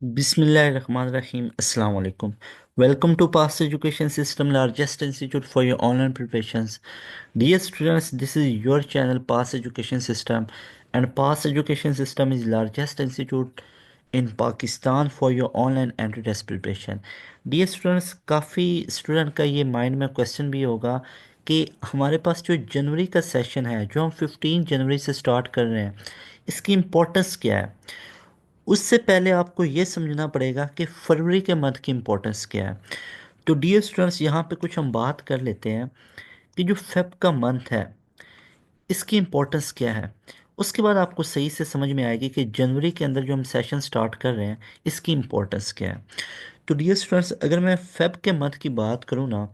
Bismillahirrahmanirrahim. Assalamu alaikum. Welcome to Past Education System, largest institute for your online preparations. Dear students, this is your channel Past Education System, and Past Education System is largest institute in Pakistan for your online entry test preparation. Dear students, काफ़ी student का ये mind में question भी होगा कि हमारे पास जो जनवरी का सेशन है जो हम 15 जनवरी से स्टार्ट कर रहे हैं, इसकी इम्पोर्टेंस क्या है। उससे पहले आपको ये समझना पड़ेगा कि फरवरी के मंथ की इम्पोर्टेंस क्या है। तो डियर स्टूडेंट्स, यहाँ पे कुछ हम बात कर लेते हैं कि जो फेब का मंथ है इसकी इम्पोर्टेंस क्या है। उसके बाद आपको सही से समझ में आएगी कि जनवरी के अंदर जो हम सेशन स्टार्ट कर रहे हैं इसकी इम्पोर्टेंस क्या है। तो डियर स्टूडेंट्स, अगर मैं फेब के मंथ की बात करूँ ना,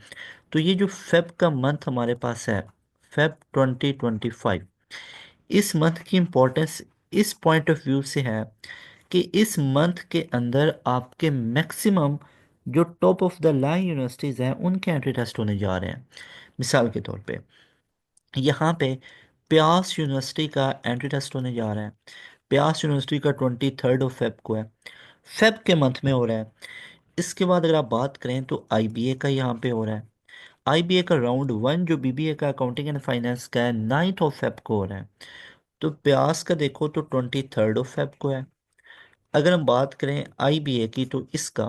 तो ये जो फेब का मंथ हमारे पास है, फेब 2025, इस मंथ की इम्पोर्टेंस इस पॉइंट ऑफ व्यू से है कि इस मंथ के अंदर आपके मैक्सिमम जो top of the line universities हैं उनके एंट्री टेस्ट होने जा रहे हैं। मिसाल के तौर पे यहाँ पे प्यास यूनिवर्सिटी का एंट्री टेस्ट होने जा रहा है। प्यास यूनिवर्सिटी का 23 को है, फेब के मंथ में हो रहा है। इसके बाद अगर आप बात करें तो आईबीए का यहाँ पे हो रहा है। आईबीए का राउंड वन जो बीबीए का अकाउंटिंग एंड फाइनेंस का है 9 को हो रहा है। तो प्यास का देखो तो 23 को है। अगर हम बात करें आईबीए की तो इसका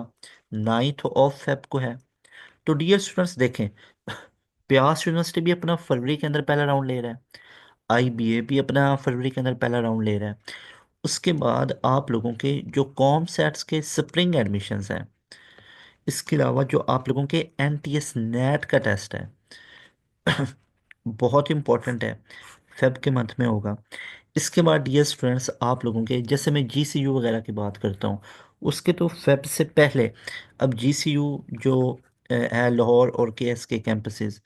9 को है। तो डियर स्टूडेंट्स देखें, प्यास यूनिवर्सिटी भी अपना फरवरी के अंदर पहला राउंड ले रहा है, आईबीए भी अपना फरवरी के अंदर पहला राउंड ले रहा है। उसके बाद आप लोगों के जो कॉम सेट्स के स्प्रिंग एडमिशन्स हैं, इसके अलावा जो आप लोगों के एनटीएस नेट का टेस्ट है, बहुत इंपॉर्टेंट है, फेब के मंथ में होगा। इसके बाद डियर स्टूडेंट्स, आप लोगों के जैसे मैं जीसीयू वगैरह की बात करता हूँ, उसके तो फेब से पहले अब जीसीयू जो है लाहौर और केएस के कैंपसेस,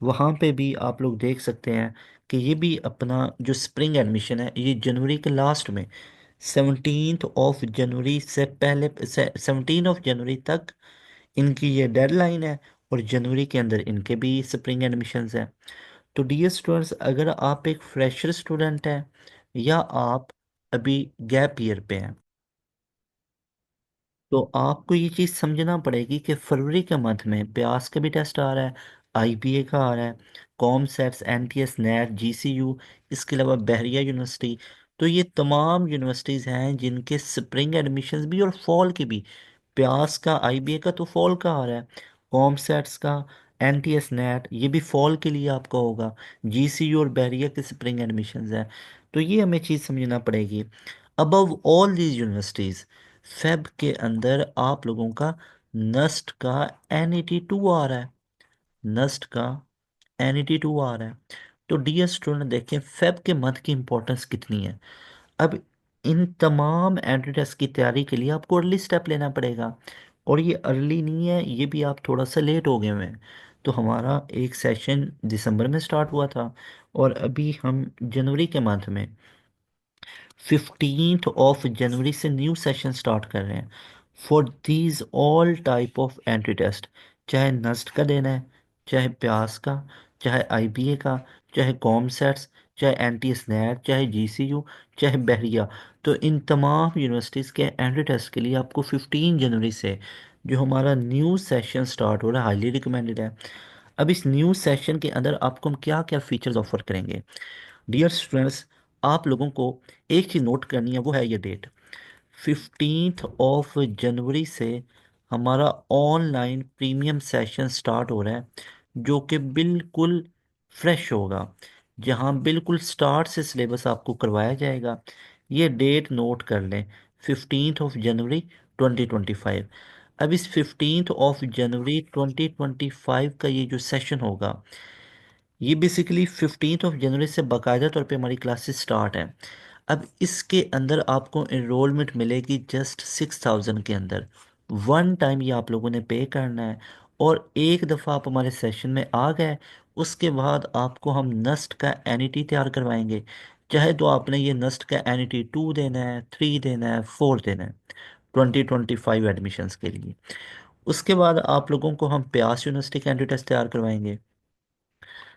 वहाँ पे भी आप लोग देख सकते हैं कि ये भी अपना जो स्प्रिंग एडमिशन है ये जनवरी के लास्ट में 17 जनवरी से पहले 17 जनवरी तक इनकी ये डेडलाइन है, और जनवरी के अंदर इनके भी स्प्रिंग एडमिशन्स हैं। तो डियर स्टूडेंट्स, अगर आप एक फ्रेशर स्टूडेंट हैं या आप अभी गैप ईयर पे हैं, तो आपको ये चीज़ समझना पड़ेगी कि फरवरी के मंथ में ब्यास का भी टेस्ट आ रहा है, आईबीए का आ रहा है, com sets, NTS net, GCU, इसके अलावा बहरिया यूनिवर्सिटी। तो ये तमाम यूनिवर्सिटीज़ हैं जिनके स्प्रिंग एडमिशन्स भी और फॉल के भी। प्यास का, आईबीए का तो फॉल का आ रहा है, कॉम सेट्स का, एनटीएस नेट ये भी फॉल के लिए आपका होगा, जीसीयू और बहरिया के स्प्रिंग एडमिशन्स हैं। तो ये हमें चीज़ समझना पड़ेगी। Above all these universities, Feb के अंदर आप लोगों का नस्ट का NET 2 आ रहा है, नस्ट का NET 2 आ रहा है। तो डियर स्टूडेंट देखें फेब के मंथ की इंपॉर्टेंस कितनी है। अब इन तमाम एंट्री टेस्ट की तैयारी के लिए आपको अर्ली स्टेप लेना पड़ेगा, और ये अर्ली नहीं है, ये भी आप थोड़ा सा लेट हो गए हुए हैं। तो हमारा एक सेशन दिसंबर में स्टार्ट हुआ था, और अभी हम जनवरी के मंथ में 15 जनवरी से न्यू सेशन स्टार्ट कर रहे हैं for these all type of entry test. चाहे नस्ट का देना है, चाहे प्यास का, चाहे आईबीए का, चाहे कॉम सेट्स, चाहे एनटीएस नेट, चाहे जीसीयू, चाहे बहरिया। तो इन तमाम यूनिवर्सिटीज़ के एंट्री टेस्ट के लिए आपको 15 जनवरी से जो हमारा न्यू सेशन स्टार्ट हो रहा है हाईली रिकमेंडेड है। अब इस न्यू सेशन के अंदर आपको हम क्या क्या फीचर्स ऑफर करेंगे। डियर स्टूडेंट्स, आप लोगों को एक चीज़ नोट करनी है, वो है ये डेट 15 जनवरी से हमारा ऑनलाइन प्रीमियम सेशन स्टार्ट हो रहा है, जो कि बिल्कुल फ्रेश होगा, जहां बिल्कुल स्टार्ट से सिलेबस आपको करवाया जाएगा। ये डेट नोट कर लें, 15 जनवरी 2025। अब इस 15 जनवरी 2025 का ये जो सेशन होगा, ये बेसिकली 15 जनवरी से बाकायदा तौर पे हमारी क्लासेस स्टार्ट हैं। अब इसके अंदर आपको इनरोलमेंट मिलेगी जस्ट 6,000 के अंदर। वन टाइम ये आप लोगों ने पे करना है, और एक दफ़ा आप हमारे सेशन में आ गए, उसके बाद आपको हम नस्ट का एनईटी तैयार करवाएंगे। चाहे तो आपने ये नस्ट का NET 2 देना है, 3 देना है, 4 देना है 2025 एडमिशन्स के लिए। उसके बाद आप लोगों को हम प्यास यूनिवर्सिटी का एंट्री टेस्ट तैयार करवाएंगे।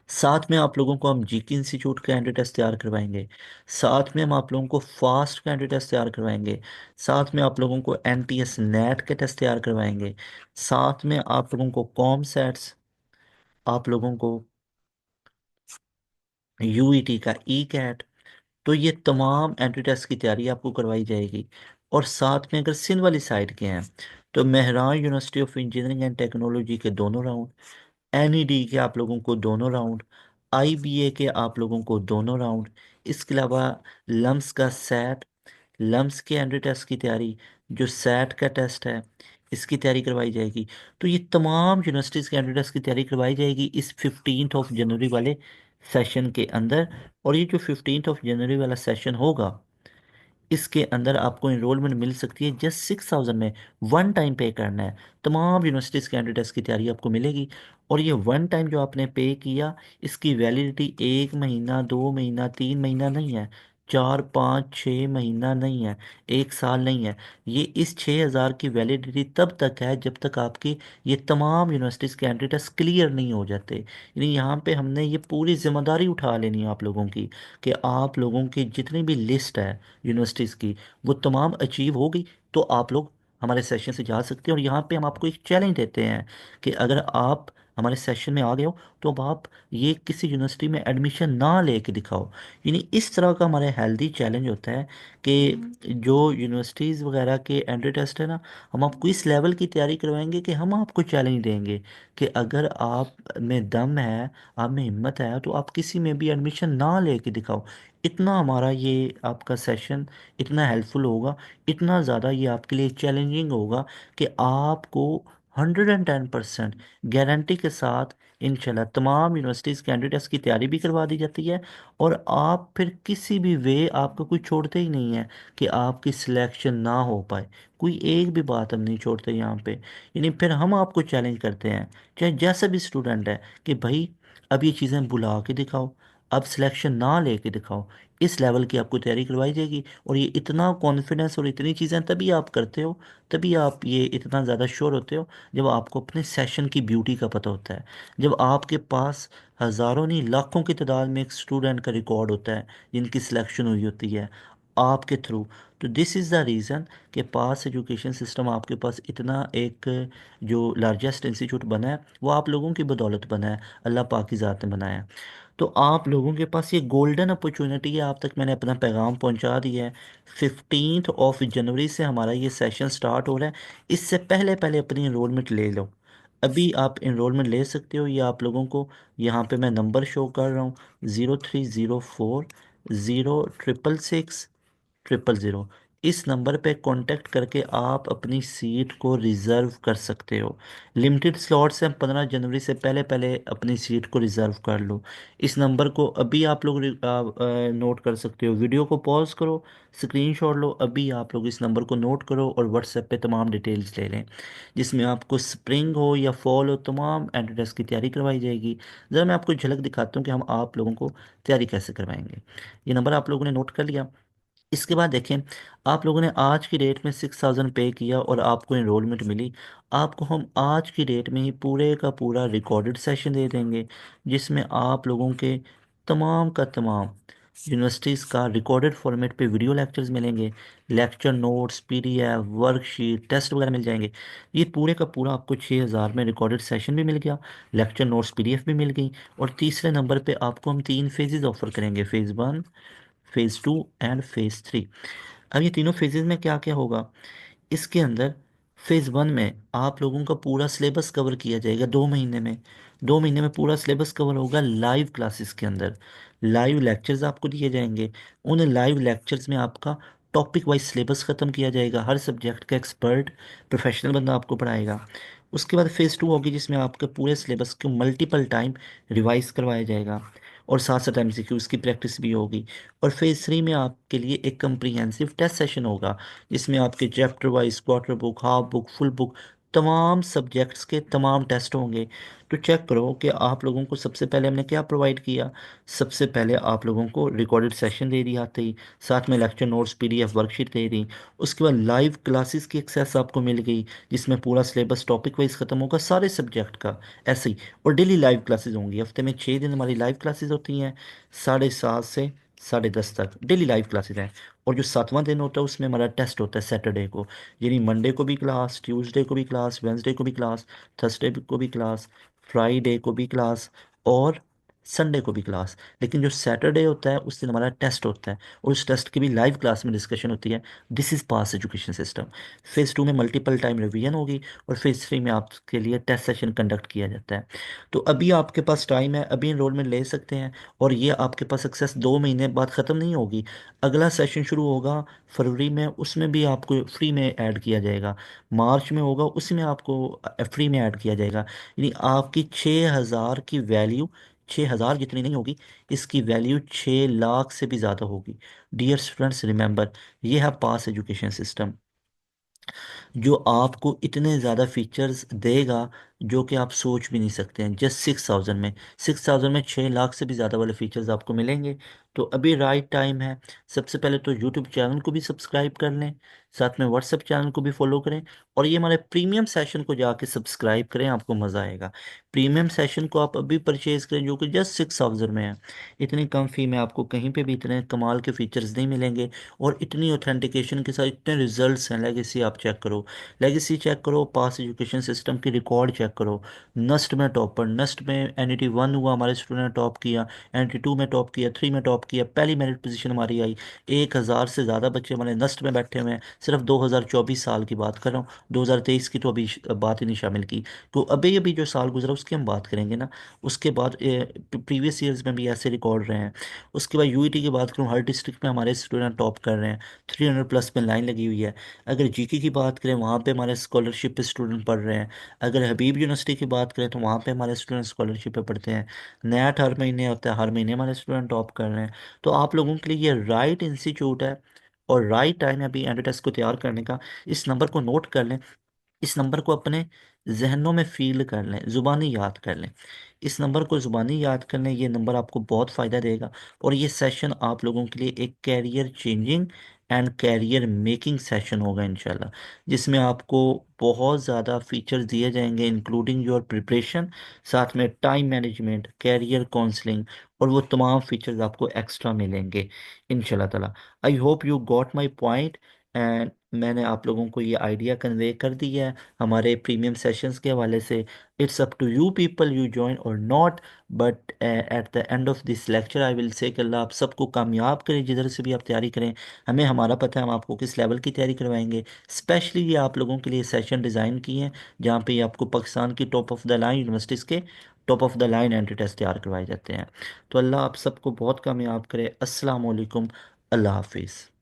साथ में आप लोगों को हम जीके इंस्टीट्यूट का एंट्री टेस्ट तैयार करवाएंगे। साथ में हम आप लोगों को फास्ट का एंट्री टेस्ट तैयार करवाएंगे। साथ में आप लोगों को एनटीएस नेट के टेस्ट तैयार करवाएंगे। साथ में आप लोगों को कॉम सेट्स, आप लोगों को यूईटी का ई कैट, तो ये तमाम एंट्री टेस्ट की तैयारी आपको करवाई जाएगी। और साथ में अगर सिंध वाली साइड के हैं तो Mehran university of engineering and technology के दोनों राउंड, एनईडी के आप लोगों को दोनों राउंड, आईबीए के आप लोगों को दोनों राउंड, इसके अलावा लम्स का सेट, लम्स के एंट्री टेस्ट की तैयारी, जो सेट का टेस्ट है इसकी तैयारी करवाई जाएगी। तो ये तमाम यूनिवर्सिटीज़ के एंट्री टेस्ट की तैयारी करवाई जाएगी इस 15 जनवरी वाले सेशन के अंदर। और ये जो 15 जनवरी वाला सेशन होगा इसके अंदर आपको इनरोलमेंट मिल सकती है जस्ट 6,000 में। वन टाइम पे करना है, तमाम यूनिवर्सिटीज़ के टेस्ट की तैयारी आपको मिलेगी। और ये वन टाइम जो आपने पे किया इसकी वैलिडिटी 1 महीना, 2 महीना, 3 महीना नहीं है, 4, 5, 6 महीना नहीं है, 1 साल नहीं है। ये इस 6,000 की वैलिडिटी तब तक है जब तक आपकी ये तमाम यूनिवर्सिटीज़ के टेस्ट क्लियर नहीं हो जाते। यानी यहाँ पे हमने ये पूरी जिम्मेदारी उठा लेनी है आप लोगों की कि आप लोगों की जितनी भी लिस्ट है यूनिवर्सिटीज़ की वो तमाम अचीव हो गई तो आप लोग हमारे सेशन से जा सकते हैं। और यहाँ पे हम आपको एक चैलेंज देते हैं कि अगर आप हमारे सेशन में आ गए हो तो अब आप ये किसी यूनिवर्सिटी में एडमिशन ना लेके दिखाओ। यानी इस तरह का हमारे हेल्दी चैलेंज होता है कि जो यूनिवर्सिटीज़ वगैरह के एंट्री टेस्ट है ना, हम आपको इस लेवल की तैयारी करवाएंगे कि हम आपको चैलेंज देंगे कि अगर आप में दम है, आप में हिम्मत है, तो आप किसी में भी एडमिशन ना लेके दिखाओ। इतना हमारा ये आपका सेशन इतना हेल्पफुल होगा, इतना ज़्यादा ये आपके लिए चैलेंजिंग होगा कि आपको 110% गारंटी के साथ इंशाल्लाह तमाम यूनिवर्सिटीज़ कैंडिडेट्स की तैयारी भी करवा दी जाती है। और आप फिर किसी भी वे आपको कोई छोड़ते ही नहीं है कि आपकी सिलेक्शन ना हो पाए। कोई एक भी बात हम नहीं छोड़ते यहाँ पे। यानी फिर हम आपको चैलेंज करते हैं, चाहे जैसा भी स्टूडेंट है, कि भाई अब ये चीज़ें बुला के दिखाओ, अब सिलेक्शन ना लेके दिखाओ। इस लेवल की आपको तैयारी करवाई जाएगी। और ये इतना कॉन्फिडेंस और इतनी चीज़ें तभी आप करते हो, तभी आप ये इतना ज़्यादा श्योर होते हो जब आपको अपने सेशन की ब्यूटी का पता होता है, जब आपके पास हज़ारों नहीं लाखों की तादाद में एक स्टूडेंट का रिकॉर्ड होता है जिनकी सिलेक्शन हुई होती है आपके थ्रू। तो दिस इज़ द रीज़न कि पास एजुकेशन सिस्टम आपके पास इतना एक जो लार्जेस्ट इंस्टीट्यूट बना है वो आप लोगों की बदौलत बना है, अल्लाह पाक की ज़ात ने बनाया है। तो आप लोगों के पास ये गोल्डन अपॉर्चुनिटी है, आप तक मैंने अपना पैगाम पहुंचा दिया है। 15 जनवरी से हमारा ये सेशन स्टार्ट हो रहा है। इससे पहले पहले अपनी इनरोलमेंट ले लो। अभी आप इनरोलमेंट ले सकते हो। ये आप लोगों को यहाँ पे मैं नंबर शो कर रहा हूँ, 0304 06666 000। इस नंबर पे कांटेक्ट करके आप अपनी सीट को रिज़र्व कर सकते हो। लिमिटेड स्लॉट्स हैं, 15 जनवरी से पहले पहले अपनी सीट को रिज़र्व कर लो। इस नंबर को अभी आप लोग नोट कर सकते हो। वीडियो को पॉज करो, स्क्रीनशॉट लो, अभी आप लोग इस नंबर को नोट करो और व्हाट्सएप पे तमाम डिटेल्स ले लें, जिसमें आपको स्प्रिंग हो या फॉल हो तमाम एंट्रेंस की तैयारी करवाई जाएगी। ज़रा मैं आपको झलक दिखाता हूँ कि हम आप लोगों को तैयारी कैसे करवाएंगे। ये नंबर आप लोगों ने नोट कर लिया। इसके बाद देखें, आप लोगों ने आज की डेट में 6,000 पे किया और आपको इनरोलमेंट मिली। आपको हम आज की डेट में ही पूरे का पूरा रिकॉर्डेड सेशन दे देंगे जिसमें आप लोगों के तमाम का तमाम यूनिवर्सिटीज़ का रिकॉर्डेड फॉर्मेट पे वीडियो लेक्चर्स मिलेंगे, lecture notes, PDF, worksheet, test वगैरह मिल जाएंगे। ये पूरे का पूरा आपको 6,000 में रिकॉर्डेड सेशन भी मिल गया, लेक्चर नोट्स, पीडीएफ भी मिल गई। और तीसरे नंबर पे आपको हम 3 फेजेस ऑफर करेंगे, फेज़ 1, फेज़ 2 एंड फेज़ 3। अब ये तीनों फेजेस में क्या क्या होगा, इसके अंदर फेज़ 1 में आप लोगों का पूरा सिलेबस कवर किया जाएगा 2 महीने में। 2 महीने में पूरा सिलेबस कवर होगा लाइव क्लासेस के अंदर। लाइव लेक्चर्स आपको दिए जाएंगे, उन लाइव लेक्चर्स में आपका टॉपिक वाइज सिलेबस ख़त्म किया जाएगा, हर सब्जेक्ट का एक्सपर्ट प्रोफेशनल बंदा आपको पढ़ाएगा। उसके बाद फेज़ 2 होगी जिसमें आपके पूरे सिलेबस को मल्टीपल टाइम रिवाइज करवाया जाएगा और साथ साथ एमसीक्यूज़ की प्रैक्टिस भी होगी। और फेज़ 3 में आपके लिए एक कम्प्रीहेंसिव टेस्ट सेशन होगा जिसमें आपके chapter wise, quarter book, half book, full book तमाम सब्जेक्ट्स के तमाम टेस्ट होंगे। तो चेक करो कि आप लोगों को सबसे पहले हमने क्या प्रोवाइड किया। सबसे पहले आप लोगों को रिकॉर्डेड सेशन दे दिया आते ही, साथ में लेक्चर नोट्स पीडीएफ वर्कशीट दे दी। उसके बाद लाइव क्लासेस की एक्सेस आपको मिल गई, जिसमें पूरा सिलेबस टॉपिक वाइज ख़त्म होगा सारे सब्जेक्ट का, ऐसे ही। और डेली लाइव क्लासेस होंगी, हफ्ते में 6 दिन हमारी लाइव क्लासेस होती हैं, 7:30 से 10:30 तक डेली लाइव क्लासेस हैं। और जो 7वां दिन होता है उसमें हमारा टेस्ट होता है सैटरडे को। यानी मंडे को भी क्लास, ट्यूसडे को भी क्लास, वेंसडे को भी क्लास, थर्सडे को भी क्लास, फ्राइडे को भी क्लास, और संडे को भी क्लास। लेकिन जो सैटरडे होता है उस दिन हमारा टेस्ट होता है, और उस टेस्ट की भी लाइव क्लास में डिस्कशन होती है। This is pass education system. Phase 2 में मल्टीपल टाइम रिवीजन होगी, और फेज़ 3 में आपके लिए टेस्ट सेशन कंडक्ट किया जाता है। तो अभी आपके पास टाइम है, अभी इनरोलमेंट ले सकते हैं। और ये आपके पास एक्सेस 2 महीने बाद ख़त्म नहीं होगी। अगला सेशन शुरू होगा फरवरी में, उसमें भी आपको फ्री में ऐड किया जाएगा। मार्च में होगा, उसमें आपको फ्री में ऐड किया जाएगा। यानी आपकी 6,000 की वैल्यू, 6,000 जितनी नहीं होगी, इसकी वैल्यू 6 लाख से भी ज़्यादा होगी। डियर स्टूडेंट्स रिमेंबर, ये है पास एजुकेशन सिस्टम, जो आपको इतने ज़्यादा फीचर्स देगा जो कि आप सोच भी नहीं सकते हैं। जस्ट 6,000 में, 6,000 में 6 लाख से भी ज़्यादा वाले फीचर्स आपको मिलेंगे। तो अभी राइट टाइम है। सबसे पहले तो यूट्यूब चैनल को भी सब्सक्राइब कर लें, साथ में व्हाट्सएप चैनल को भी फॉलो करें, और ये हमारे प्रीमियम सेशन को जाके सब्सक्राइब करें, आपको मज़ा आएगा। प्रीमियम सेशन को आप अभी परचेज करें, जो कि जस्ट 6,000 में है। इतनी कम फी में आपको कहीं पे भी इतने कमाल के फीचर्स नहीं मिलेंगे, और इतनी ऑथेंटिकेशन के साथ इतने रिजल्ट्स हैं। लेगेसी आप चेक करो, लेगेसी चेक करो, पास एजुकेशन सिस्टम की रिकॉर्ड चेक करो। नस्ट में टॉपर, नस्ट में NET 1 हुआ, हमारे स्टूडेंट ने टॉप किया। NET 2 में टॉप किया, 3 में टॉप किया, पहली मेरिट पोजीशन हमारी आई। 1,000 से ज़्यादा बच्चे हमारे नस्ट में बैठे हुए हैं। सिर्फ 2024 साल की बात कर रहा हूँ, 2023 की तो अभी बात ही नहीं शामिल की। तो अभी अभी जो साल गुजरा उसकी हम बात करेंगे ना। उसके बाद प्रीवियस ईयर्स में भी ऐसे रिकॉर्ड रहे हैं। उसके बाद यूईटी की बात करूँ, हर डिस्ट्रिक्ट में हमारे स्टूडेंट टॉप कर रहे हैं। 300+ में लाइन लगी हुई है। अगर जीके की बात करें, वहाँ पे हमारे स्कॉलरशिप पे स्टूडेंट पढ़ रहे हैं। अगर हबीब यूनिवर्सिटी की बात करें तो वहाँ पे हमारे स्टूडेंट स्कॉलरशिप पे पढ़ते हैं। नैट हर महीने होता है, हर महीने हमारे स्टूडेंट टॉप कर रहे हैं। तो आप लोगों के लिए ये राइट इंस्टीट्यूट है, और राइट टाइम है अभी एंड टेस्ट को तैयार करने का। इस नंबर को नोट कर लें, इस नंबर को अपने जहनों में फील कर लें, ज़ुबानी याद कर लें। इस नंबर को ज़ुबानी याद कर लें, ये नंबर आपको बहुत फ़ायदा देगा। और ये सेशन आप लोगों के लिए एक career changing and career making session होगा इंशाल्लाह, जिसमें आपको बहुत ज़्यादा फीचर्स दिए जाएंगे, इंक्लूडिंग योर प्रिपरेशन, साथ में टाइम मैनेजमेंट, कैरियर काउंसलिंग, और वो तमाम फीचर्स आपको एक्स्ट्रा मिलेंगे इंशाल्लाह ताला। I hope you got my point, and मैंने आप लोगों को ये आइडिया कन्वे कर दिया है हमारे प्रीमियम सेशंस के हवाले से। It's up to you people, you join or not. But at the end of this lecture I will say कि अल्लाह आप सबको कामयाब करें, जिधर से भी आप तैयारी करें। हमें हमारा पता है हम आपको किस लेवल की तैयारी करवाएंगे। स्पेशली ये आप लोगों के लिए सेशन डिज़ाइन किए हैं, जहाँ पे आपको पाकिस्तान की top of the line universities के top of the line entry test तैयार करवाए जाते हैं। तो अल्लाह आप सबको बहुत कामयाब करे। अस्सलाम वालेकुम, अल्लाह हाफिज़।